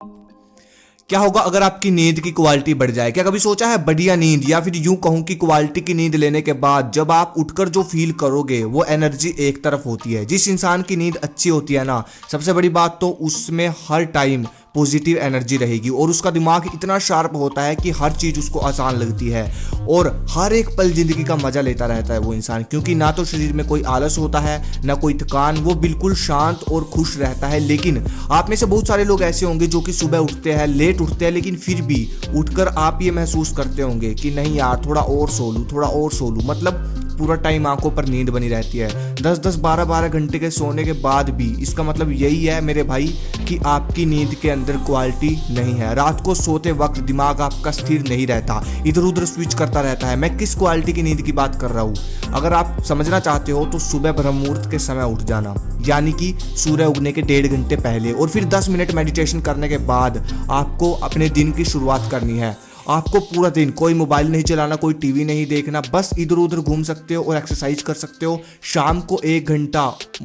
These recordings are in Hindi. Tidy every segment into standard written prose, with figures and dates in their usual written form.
क्या होगा अगर आपकी नींद की क्वालिटी बढ़ जाए? क्या कभी सोचा है बढ़िया नींद, या फिर यूं कहूं कि क्वालिटी की नींद लेने के बाद जब आप उठकर जो फील करोगे वो एनर्जी एक तरफ होती है। जिस इंसान की नींद अच्छी होती है ना, सबसे बड़ी बात तो उसमें हर टाइम पॉजिटिव एनर्जी रहेगी और उसका दिमाग इतना शार्प होता है कि हर चीज़ उसको आसान लगती है और हर एक पल जिंदगी का मजा लेता रहता है वो इंसान, क्योंकि ना तो शरीर में कोई आलस होता है ना कोई थकान, वो बिल्कुल शांत और खुश रहता है। लेकिन आप में से बहुत सारे लोग ऐसे होंगे जो कि सुबह उठते हैं, लेट उठते हैं, लेकिन फिर भी उठकर आप ये महसूस करते होंगे कि नहीं यार, थोड़ा और सो लूँ, थोड़ा और सो लूँ। मतलब पूरा टाइम आंखों पर नींद बनी रहती है, 10-10 12-12 घंटे के सोने के बाद भी। इसका मतलब यही है मेरे भाई कि आपकी नींद के अंदर क्वालिटी नहीं है। रात को सोते वक्त दिमाग आपका स्थिर नहीं रहता, इधर उधर स्विच करता रहता है। मैं किस क्वालिटी की नींद की बात कर रहा हूँ? अगर आप समझना चाहते हो तो सुबह ब्रह्म मुहूर्त के समय उठ जाना, यानी कि सूर्य उगने के 1.5 घंटे पहले, और फिर 10 मिनट मेडिटेशन करने के बाद आपको अपने दिन की शुरुआत करनी है। आपको पूरा दिन कोई मोबाइल नहीं चलाना, कोई टीवी नहीं देखना, बस इधर उधर घूम सकते हो और एक्सरसाइज कर सकते हो। शाम को 1 घंटा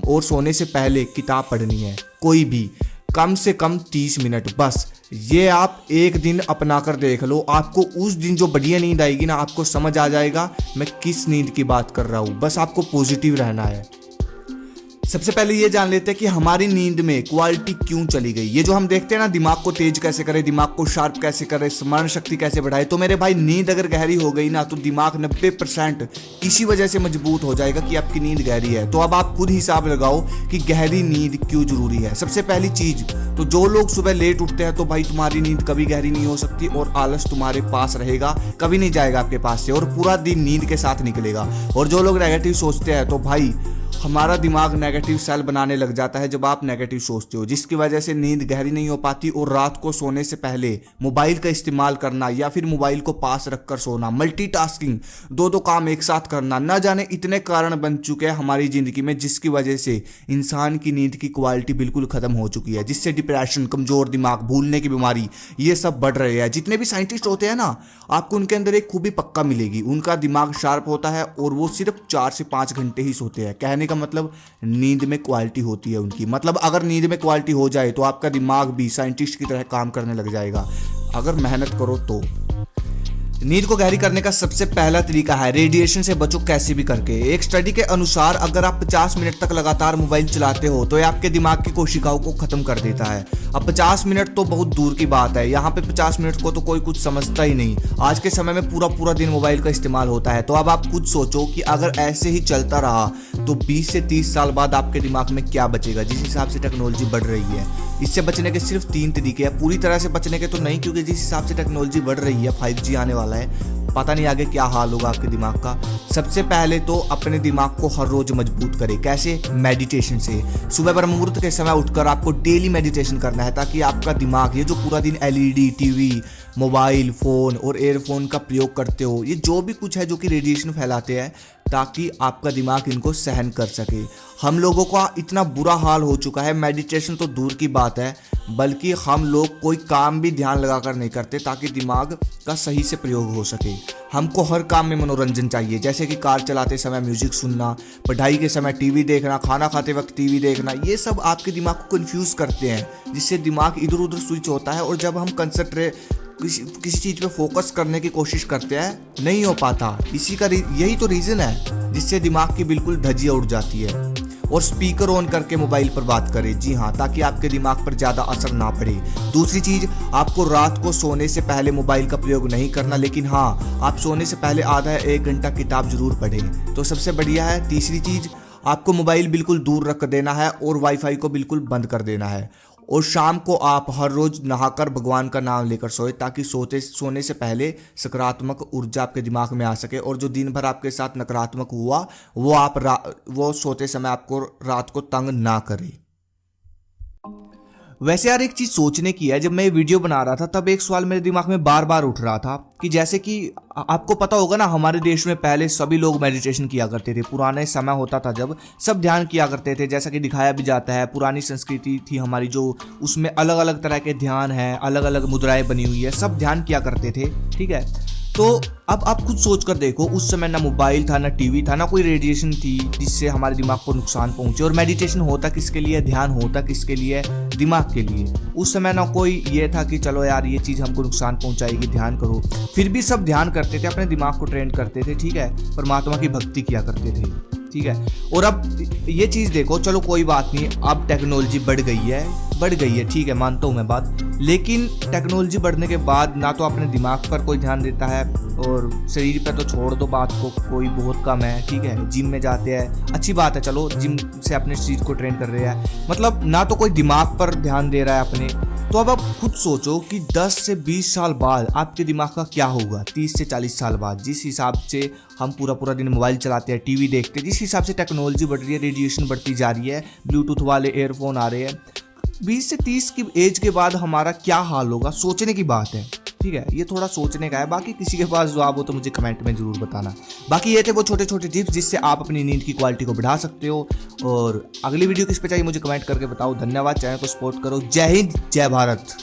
और सोने से पहले किताब पढ़नी है, कोई भी, कम से कम 30 मिनट बस। ये आप एक दिन अपना कर देख लो, आपको उस दिन जो बढ़िया नींद आएगी ना, आपको समझ आ जाएगा मैं किस नींद की बात कर रहा हूँ। बस आपको पॉजिटिव रहना है। सबसे पहले ये जान लेते हैं कि हमारी नींद में क्वालिटी क्यों चली गई। ये जो हम देखते हैं ना, दिमाग को तेज कैसे करे, दिमाग को शार्प कैसे करे, स्मरण शक्ति कैसे बढ़ाए, तो मेरे भाई नींद अगर गहरी हो गई ना तो दिमाग 90% इसी वजह से मजबूत हो जाएगा कि आपकी नींद गहरी है। तो अब आप खुद हिसाब लगाओ कि गहरी नींद क्यों जरूरी है। सबसे पहली चीज तो जो लोग सुबह लेट उठते हैं, तो भाई तुम्हारी नींद कभी गहरी नहीं हो सकती और आलस तुम्हारे पास रहेगा, कभी नहीं जाएगा आपके पास से, और पूरा दिन नींद के साथ निकलेगा। और जो लोग नेगेटिव सोचते हैं, तो भाई हमारा दिमाग नेगेटिव सेल बनाने लग जाता है जब आप नेगेटिव सोचते हो, जिसकी वजह से नींद गहरी नहीं हो पाती। और रात को सोने से पहले मोबाइल का इस्तेमाल करना या फिर मोबाइल को पास रखकर सोना, मल्टीटास्किंग, दो काम एक साथ करना, न जाने इतने कारण बन चुके हैं हमारी जिंदगी में, जिसकी वजह से इंसान की नींद की क्वालिटी बिल्कुल खत्म हो चुकी है, जिससे डिप्रेशन, कमजोर दिमाग, भूलने की बीमारी, ये सब बढ़ रहे हैं। जितने भी साइंटिस्ट होते हैं ना, आपको उनके अंदर एक खूबी पक्का मिलेगी, उनका दिमाग शार्प होता है और वो सिर्फ 4 से 5 घंटे ही सोते हैं। कहने का मतलब नींद में क्वालिटी होती है उनकी। मतलब अगर नींद में क्वालिटी हो जाए तो आपका दिमाग भी साइंटिस्ट की तरह काम करने लग जाएगा, अगर मेहनत करो तो। नींद को गहरी करने का सबसे पहला तरीका है रेडिएशन से बचो कैसे भी करके। एक स्टडी के अनुसार अगर आप 50 मिनट तक लगातार मोबाइल चलाते हो तो ये आपके दिमाग की कोशिकाओं को खत्म कर देता है। अब 50 मिनट तो बहुत दूर की बात है, यहाँ पे 50 मिनट को तो कोई कुछ समझता ही नहीं। आज के समय में पूरा दिन मोबाइल का इस्तेमाल होता है। तो अब आप खुद सोचो कि अगर ऐसे ही चलता रहा तो 20 से 30 साल बाद आपके दिमाग में क्या बचेगा। जिस हिसाब से टेक्नोलॉजी बढ़ रही है, इससे बचने के सिर्फ 3 तरीके हैं। पूरी तरह से बचने के तो नहीं, क्योंकि जिस हिसाब से टेक्नोलॉजी बढ़ रही है, 5G आने वाला है, पता नहीं आगे क्या हाल होगा आपके दिमाग का। सबसे पहले तो अपने दिमाग को हर रोज मजबूत करें। कैसे? मेडिटेशन से। सुबह ब्रह्म मुहूर्त के समय उठकर आपको डेली मेडिटेशन करना है, ताकि आपका दिमाग, ये जो पूरा दिन LED, टीवी, मोबाइल फोन और एयरफोन का प्रयोग करते हो, ये जो भी कुछ है जो कि रेडिएशन फैलाते हैं, ताकि आपका दिमाग इनको सहन कर सके। हम लोगों का इतना बुरा हाल हो चुका है, मेडिटेशन तो दूर की बात है, बल्कि हम लोग कोई काम भी ध्यान लगाकर नहीं करते ताकि दिमाग का सही से प्रयोग हो सके। हमको हर काम में मनोरंजन चाहिए, जैसे कि कार चलाते समय म्यूजिक सुनना, पढ़ाई के समय टीवी देखना, खाना खाते वक्त टीवी देखना। ये सब आपके दिमाग को कंफ्यूज करते हैं, जिससे दिमाग इधर उधर स्विच होता है, और जब हम किसी चीज़ पे फोकस करने की कोशिश करते हैं, नहीं हो पाता। यही तो रीज़न है जिससे दिमाग की बिल्कुल धज्जियाँ उड़ जाती है। और स्पीकर ऑन करके मोबाइल पर बात करें, जी हाँ, ताकि आपके दिमाग पर ज़्यादा असर ना पड़े। दूसरी चीज़, आपको रात को सोने से पहले मोबाइल का प्रयोग नहीं करना, लेकिन हाँ, आप सोने से पहले आधा या 1 घंटा किताब जरूर पढ़ें, तो सबसे बढ़िया है। तीसरी चीज़, आपको मोबाइल बिल्कुल दूर रख देना है और वाईफाई को बिल्कुल बंद कर देना है। और शाम को आप हर रोज नहाकर भगवान का नाम लेकर सोए, ताकि सोने से पहले सकारात्मक ऊर्जा आपके दिमाग में आ सके, और जो दिन भर आपके साथ नकारात्मक हुआ वो सोते समय आपको रात को तंग ना करे। वैसे यार एक चीज सोचने की है, जब मैं ये वीडियो बना रहा था तब एक सवाल मेरे दिमाग में बार बार उठ रहा था कि जैसे कि आपको पता होगा ना, हमारे देश में पहले सभी लोग मेडिटेशन किया करते थे। पुराने समय होता था जब सब ध्यान किया करते थे, जैसा कि दिखाया भी जाता है। पुरानी संस्कृति थी हमारी, जो उसमें अलग अलग तरह के ध्यान है, अलग अलग मुद्राएं बनी हुई है, सब ध्यान किया करते थे, ठीक है। तो अब आप खुद सोच कर देखो, उस समय ना मोबाइल था, ना टीवी था, ना कोई रेडिएशन थी जिससे हमारे दिमाग को नुकसान पहुंचे। और मेडिटेशन होता किसके लिए, ध्यान होता किसके लिए, दिमाग के लिए। उस समय ना कोई ये था कि चलो यार ये चीज़ हमको नुकसान पहुंचाएगी, ध्यान करो। फिर भी सब ध्यान करते थे, अपने दिमाग को ट्रेन करते थे, ठीक है, परमात्मा की भक्ति किया करते थे, ठीक है। और अब ये चीज़ देखो, चलो कोई बात नहीं, अब टेक्नोलॉजी बढ़ गई है, ठीक है, मानता हूँ मैं बात। लेकिन टेक्नोलॉजी बढ़ने के बाद ना तो अपने दिमाग पर कोई ध्यान देता है, और शरीर पे तो छोड़ दो बात को, कोई बहुत कम है, ठीक है। जिम में जाते हैं, अच्छी बात है, चलो जिम से अपने शरीर को ट्रेन कर रहे हैं, मतलब ना तो कोई दिमाग पर ध्यान दे रहा है अपने। तो अब आप खुद सोचो कि 10 से 20 साल बाद आपके दिमाग का क्या होगा, 30 से 40 साल बाद। जिस हिसाब से हम पूरा दिन मोबाइल चलाते हैं, टीवी देखते हैं, जिस हिसाब से टेक्नोलॉजी बढ़ रही है, रेडिएशन बढ़ती जा रही है, ब्लूटूथ वाले एयरफोन आ रहे हैं, 20 से 30 की एज के बाद हमारा क्या हाल होगा, सोचने की बात है, ठीक है। ये थोड़ा सोचने का है। बाकी किसी के पास जवाब हो तो मुझे कमेंट में जरूर बताना। बाकी ये थे वो छोटे छोटे टिप्स जिससे आप अपनी नींद की क्वालिटी को बढ़ा सकते हो। और अगली वीडियो किस पे चाहिए मुझे कमेंट करके बताओ। धन्यवाद, चैनल को सपोर्ट करो। जय हिंद, जय भारत।